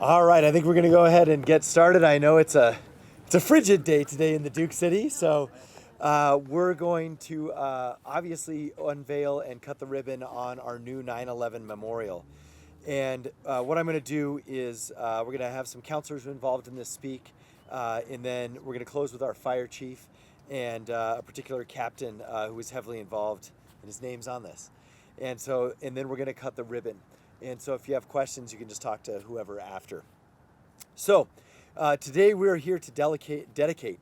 All right, I think we're going to go ahead and get started. I know it's a frigid day today in the Duke City, so we're going to obviously unveil and cut the ribbon on our new 9/11 memorial. And what I'm going to do is we're going to have some counselors involved in this speak, and then we're going to close with our fire chief and a particular captain who is heavily involved, and his name's on this. And then we're going to cut the ribbon. And so if you have questions, you can just talk to whoever after. So today we're here to dedicate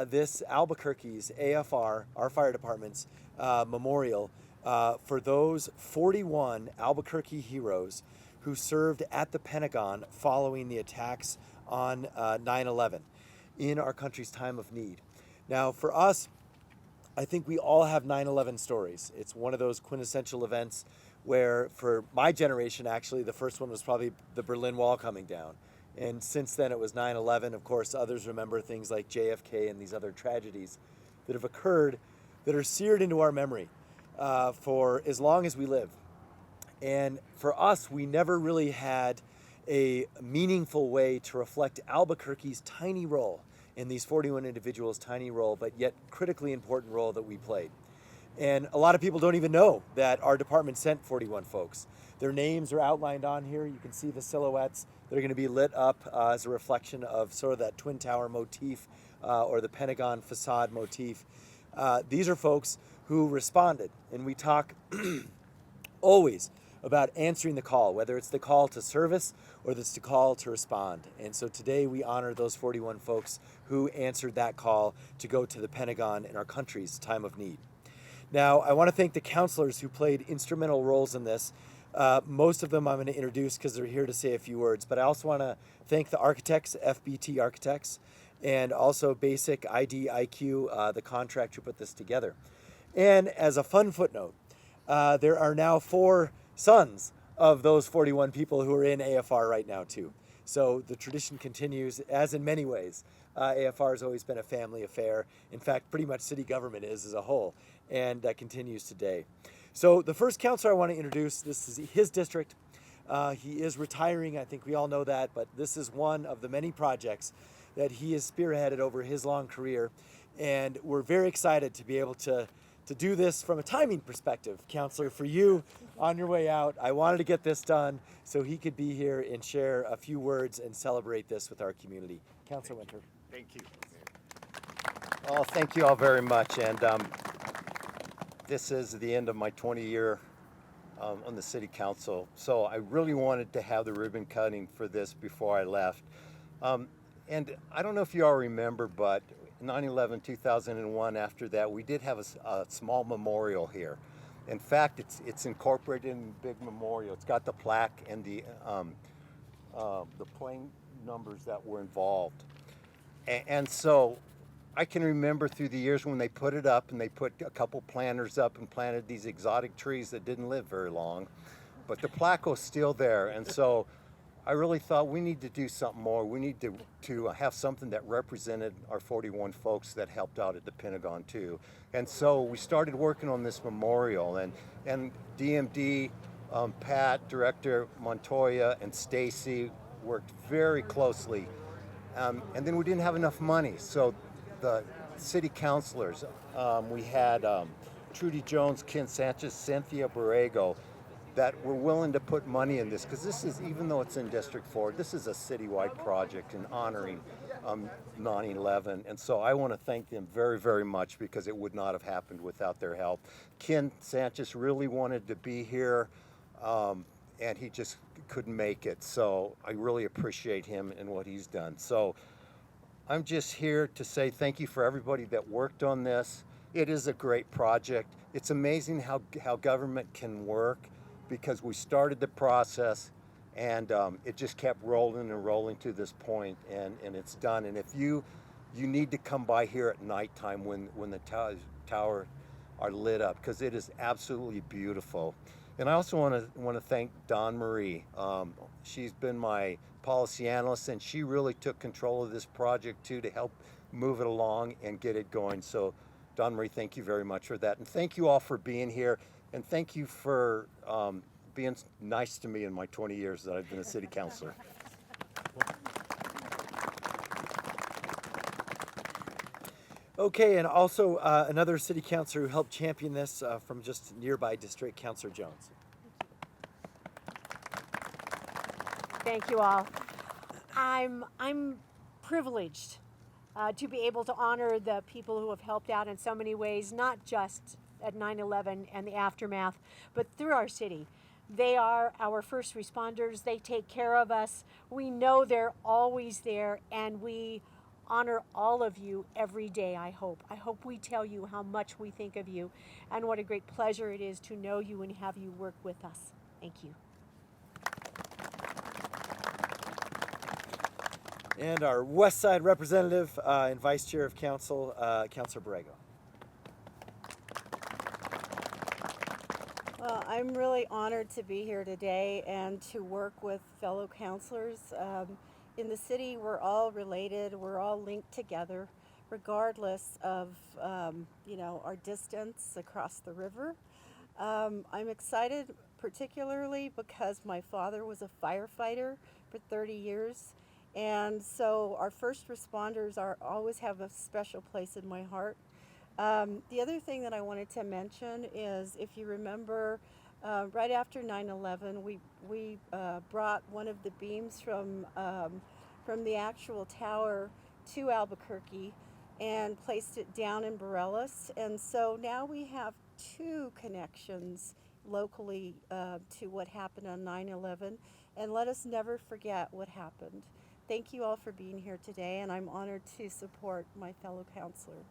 this Albuquerque's AFR, our fire department's memorial for those 41 Albuquerque heroes who served at the Pentagon following the attacks on 9/11 in our country's time of need. Now for us, I think we all have 9/11 stories. It's one of those quintessential events where, for my generation, actually, the first one was probably the Berlin Wall coming down. And since then, it was 9/11. Of course, others remember things like JFK and these other tragedies that have occurred that are seared into our memory for as long as we live. And for us, we never really had a meaningful way to reflect Albuquerque's tiny role in these 41 individuals' tiny role, but yet critically important role that we played. And a lot of people don't even know that our department sent 41 folks. Their names are outlined on here. You can see the silhouettes that are going to be lit up as a reflection of sort of that Twin Tower motif or the Pentagon facade motif. These are folks who responded, and we talk always about answering the call, whether it's the call to service or it's the call to respond. And so today we honor those 41 folks who answered that call to go to the Pentagon in our country's time of need. Now, I want to thank the counselors who played instrumental roles in this. Most of them I'm going to introduce because they're here to say a few words, but I also want to thank the architects, FBT Architects, and also Basic IDIQ, the contract who put this together. And as a fun footnote, there are now 4 sons of those 41 people who are in AFR right now too. So the tradition continues, as in many ways. AFR has always been a family affair. In fact, pretty much city government is as a whole, and that continues today. So the first counselor I want to introduce, this is his district. He is retiring, I think we all know that, but this is one of the many projects that he has spearheaded over his long career. And we're very excited to be able to do this from a timing perspective. Counselor, for you on your way out, I wanted to get this done so he could be here and share a few words and celebrate this with our community. Counselor Winter. Thank you. Well, thank you all very much. And this is the end of my 20-year on the city council. So I really wanted to have the ribbon cutting for this before I left. And I don't know if you all remember, but 9/11, 2001, after that, we did have a small memorial here. In fact, it's incorporated in the big memorial. It's got the plaque and the plane numbers that were involved. And so I can remember through the years when they put it up and they put a couple planters up and planted these exotic trees that didn't live very long, but the plaque was still there. And so I really thought we need to do something more. We need to have something that represented our 41 folks that helped out at the Pentagon too. And so we started working on this memorial, and DMD, Pat, Director Montoya, and Stacy worked very closely. And then we didn't have enough money. So the city councilors, we had Trudy Jones, Ken Sanchez, Cynthia Borrego, that were willing to put money in this, because this is, even though it's in District 4, this is a citywide project in honoring 9/11. And so I want to thank them very, very much, because it would not have happened without their help. Ken Sanchez really wanted to be here, and he just couldn't make it. So I really appreciate him and what he's done. So I'm just here to say thank you for everybody that worked on this. It is a great project. It's amazing how government can work, because we started the process and it just kept rolling and rolling to this point, and it's done. And if you need to come by here at nighttime when the tower are lit up, because it is absolutely beautiful. And I also want to thank Dawn Marie. She's been my policy analyst, and she really took control of this project too, to help move it along and get it going. So Dawn Marie, thank you very much for that. And thank you all for being here. And thank you for being nice to me in my 20 years that I've been a city councilor. Okay, and also another city councilor who helped champion this from just nearby district, Councilor Jones. Thank you all. I'm privileged to be able to honor the people who have helped out in so many ways, not just at 9/11 and the aftermath, but through our city. They are our first responders. They take care of us. We know they're always there, and we honor all of you every day, I hope. I hope we tell you how much we think of you and what a great pleasure it is to know you and have you work with us. Thank you. And our West Side representative and Vice Chair of Council, Councilor Borrego. Well, I'm really honored to be here today and to work with fellow councilors. In the city, we're all related, we're all linked together, regardless of our distance across the river. I'm excited particularly because my father was a firefighter for 30 years. And so our first responders always have a special place in my heart. The other thing that I wanted to mention is, if you remember, right after 9/11, we brought one of the beams from the actual tower to Albuquerque and placed it down in Bareilles. And so now we have two connections locally to what happened on 9/11, and let us never forget what happened. Thank you all for being here today, and I'm honored to support my fellow councilor.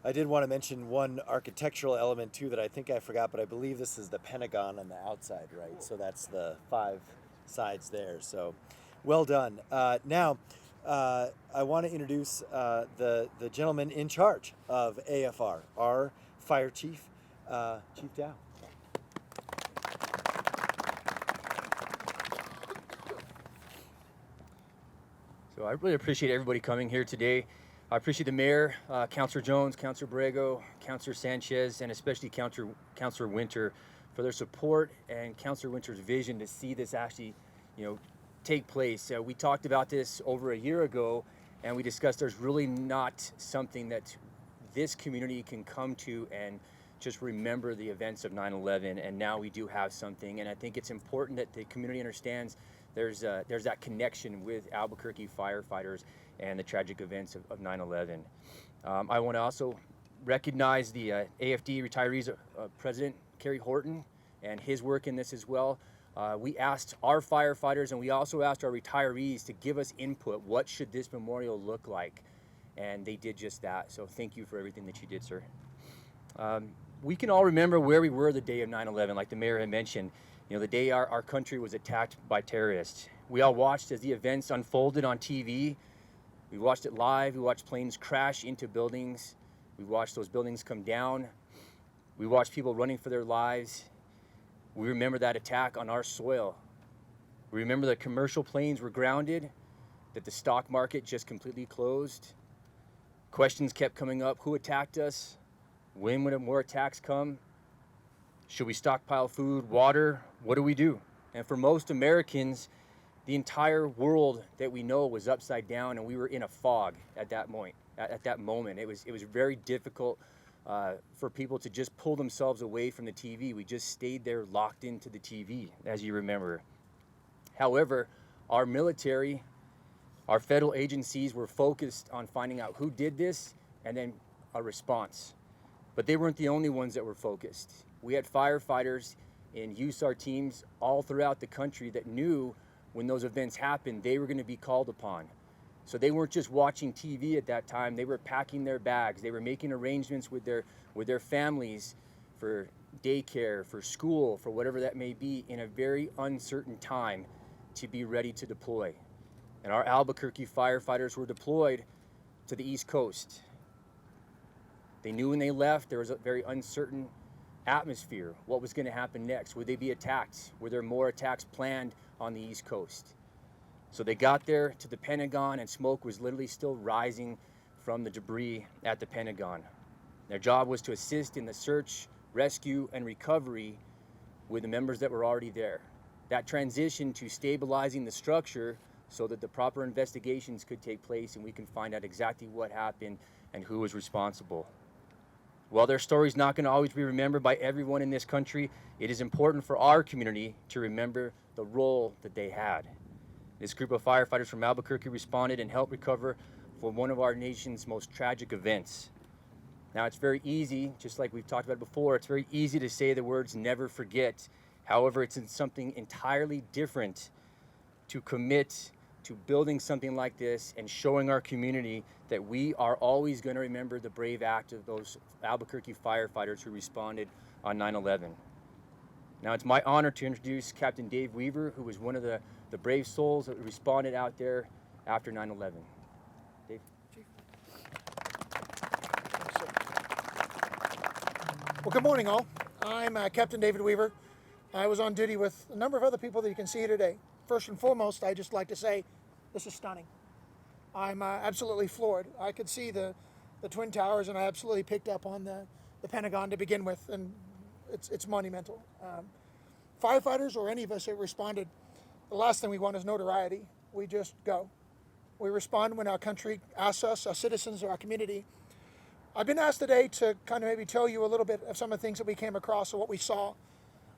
I did want to mention one architectural element too that I think I forgot, but I believe this is the Pentagon on the outside, right? So that's the 5 sides there. So well done. Now, I want to introduce the gentleman in charge of AFR, our fire chief, Chief Dow. So I really appreciate everybody coming here today. I appreciate the mayor, Councilor Jones, Councilor Borrego, Councilor Sanchez, and especially Councilor Winter for their support and Councilor Winter's vision to see this actually, take place. We talked about this over a year ago, and we discussed there's really not something that this community can come to and just remember the events of 9/11, and now we do have something. And I think it's important that the community understands there's that connection with Albuquerque Firefighters and the tragic events of 9/11. I want to also recognize the AFD Retirees President, Kerry Horton, and his work in this as well. We asked our firefighters, and we also asked our retirees to give us input. What should this memorial look like? And they did just that. So thank you for everything that you did, sir. We can all remember where we were the day of 9/11, like the mayor had mentioned. The day our country was attacked by terrorists. We all watched as the events unfolded on TV. We watched it live. We watched planes crash into buildings. We watched those buildings come down. We watched people running for their lives. We remember that attack on our soil. We remember that commercial planes were grounded, that the stock market just completely closed. Questions kept coming up. Who attacked us? When would more attacks come? Should we stockpile food, water? What do we do? And for most Americans, the entire world that we know was upside down, and we were in a fog at that moment. It was very difficult for people to just pull themselves away from the TV. We just stayed there locked into the TV, as you remember. However, our military, our federal agencies were focused on finding out who did this and then a response. But they weren't the only ones that were focused. We had firefighters in USAR teams all throughout the country that knew when those events happened, they were going to be called upon. So they weren't just watching TV at that time. They were packing their bags. They were making arrangements with their families for daycare, for school, for whatever that may be, in a very uncertain time to be ready to deploy. And our Albuquerque firefighters were deployed to the East Coast. They knew when they left there was a very uncertain atmosphere. What was going to happen next? Would they be attacked? Were there more attacks planned on the East Coast? So they got there to the Pentagon, and smoke was literally still rising from the debris at the Pentagon. Their job was to assist in the search, rescue, and recovery with the members that were already there. That transition to stabilizing the structure so that the proper investigations could take place and we can find out exactly what happened and who was responsible. While their story is not going to always be remembered by everyone in this country, it is important for our community to remember the role that they had. This group of firefighters from Albuquerque responded and helped recover from one of our nation's most tragic events. Now, it's very easy, just like we've talked about before, it's very easy to say the words never forget. However, it's in something entirely different to commit to building something like this and showing our community that we are always going to remember the brave act of those Albuquerque firefighters who responded on 9/11. Now, it's my honor to introduce Captain Dave Weaver, who was one of the brave souls that responded out there after 9/11. Dave? Well, good morning, all. I'm Captain David Weaver. I was on duty with a number of other people that you can see here today. First and foremost, I just like to say this is stunning. I'm absolutely floored. I could see the Twin Towers, and I absolutely picked up on the Pentagon to begin with, and it's monumental. Firefighters or any of us that responded, the last thing we want is notoriety. We just go. We respond when our country asks us, our citizens or our community. I've been asked today to kind of maybe tell you a little bit of some of the things that we came across or what we saw.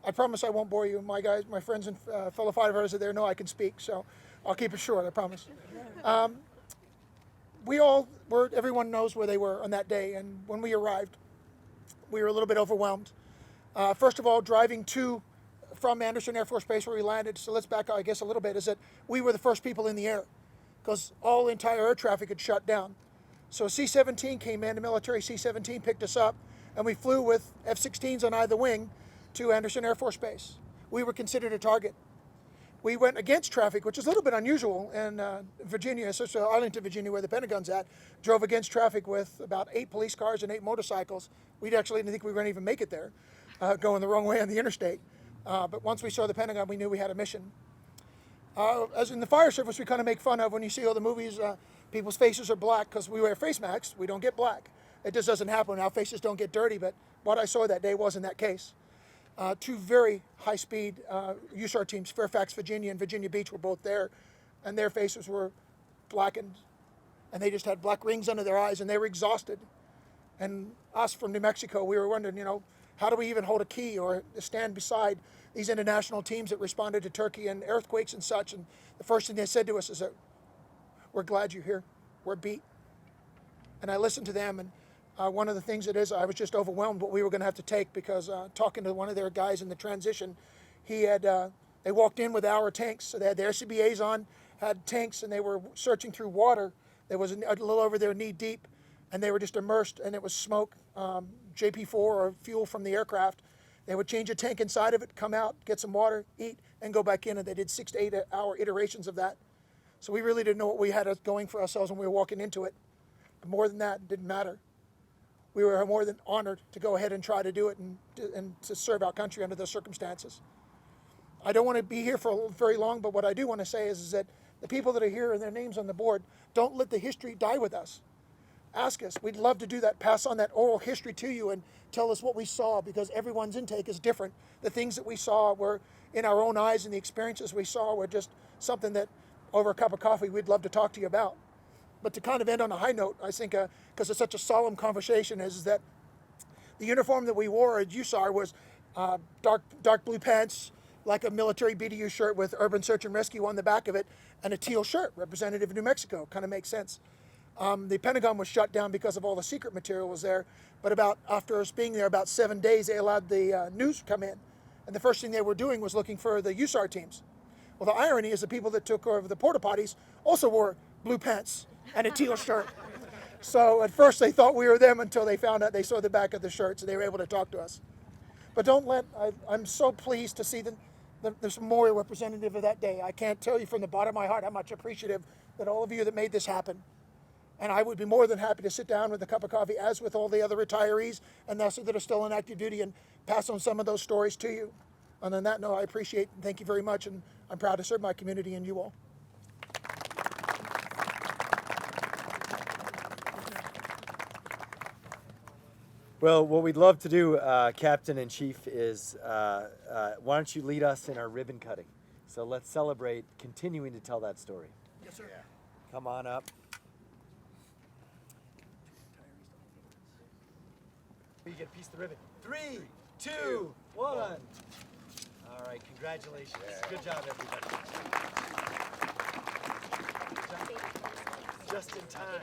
I promise I won't bore you. My guys, my friends and fellow firefighters are there know I can speak, so I'll keep it short, I promise. Everyone knows where they were on that day, and when we arrived, we were a little bit overwhelmed. First of all, driving from Anderson Air Force Base where we landed, so let's back up, I guess, a little bit, is that we were the first people in the air because all entire air traffic had shut down. So C-17 came in, the military C-17 picked us up, and we flew with F-16s on either wing to Anderson Air Force Base. We were considered a target. We went against traffic, which is a little bit unusual in Virginia, especially Arlington, Virginia, where the Pentagon's at, drove against traffic with about 8 police cars and 8 motorcycles. We actually didn't think we were going to even make it there, going the wrong way on the interstate. But once we saw the Pentagon, we knew we had a mission. As in the fire service, we kind of make fun of when you see all the movies, people's faces are black because we wear face masks. We don't get black. It just doesn't happen. Our faces don't get dirty, but what I saw that day wasn't that case. 2 very high-speed USAR teams, Fairfax, Virginia, and Virginia Beach were both there, and their faces were blackened, and they just had black rings under their eyes, and they were exhausted. And us from New Mexico, we were wondering, how do we even hold a key or stand beside these international teams that responded to Turkey and earthquakes and such? And the first thing they said to us is that, we're glad you're here. We're beat. And I listened to them, and one of the things it is, I was just overwhelmed what we were going to have to take because talking to one of their guys in the transition, they walked in with our tanks. So they had their CBAs on, had tanks, and they were searching through water. There was a little over their knee deep, and they were just immersed, and it was smoke, JP4 or fuel from the aircraft. They would change a tank inside of it, come out, get some water, eat, and go back in, and they did 6 to 8 hour iterations of that. So we really didn't know what we had going for ourselves when we were walking into it. But more than that, it didn't matter. We were more than honored to go ahead and try to do it and to serve our country under those circumstances. I don't want to be here for very long, but what I do want to say is that the people that are here and their names on the board, don't let the history die with us. Ask us. We'd love to do that, pass on that oral history to you and tell us what we saw, because everyone's intake is different. The things that we saw were in our own eyes, and the experiences we saw were just something that over a cup of coffee we'd love to talk to you about. But to kind of end on a high note, I think, because it's such a solemn conversation, is that the uniform that we wore at USAR was dark blue pants, like a military BDU shirt with Urban Search and Rescue on the back of it, and a teal shirt, representative of New Mexico. Kind of makes sense. The Pentagon was shut down because of all the secret material was there, but after us being there about 7 days, they allowed the news to come in. And the first thing they were doing was looking for the USAR teams. Well, the irony is the people that took over the porta potties also wore blue pants and a teal shirt. So at first they thought we were them until they found out they saw the back of the shirts and they were able to talk to us. But I'm so pleased to see the memorial representative of that day. I can't tell you from the bottom of my heart how much appreciative that all of you that made this happen. And I would be more than happy to sit down with a cup of coffee, as with all the other retirees and those that are still on active duty, and pass on some of those stories to you. And on that note, I appreciate and thank you very much, and I'm proud to serve my community and you all. Well, what we'd love to do, Captain and Chief, is why don't you lead us in our ribbon cutting? So let's celebrate continuing to tell that story. sir. Come on up. You get a piece of the ribbon. 3, 2, 1. All right, congratulations. Good job, everybody. Just in time.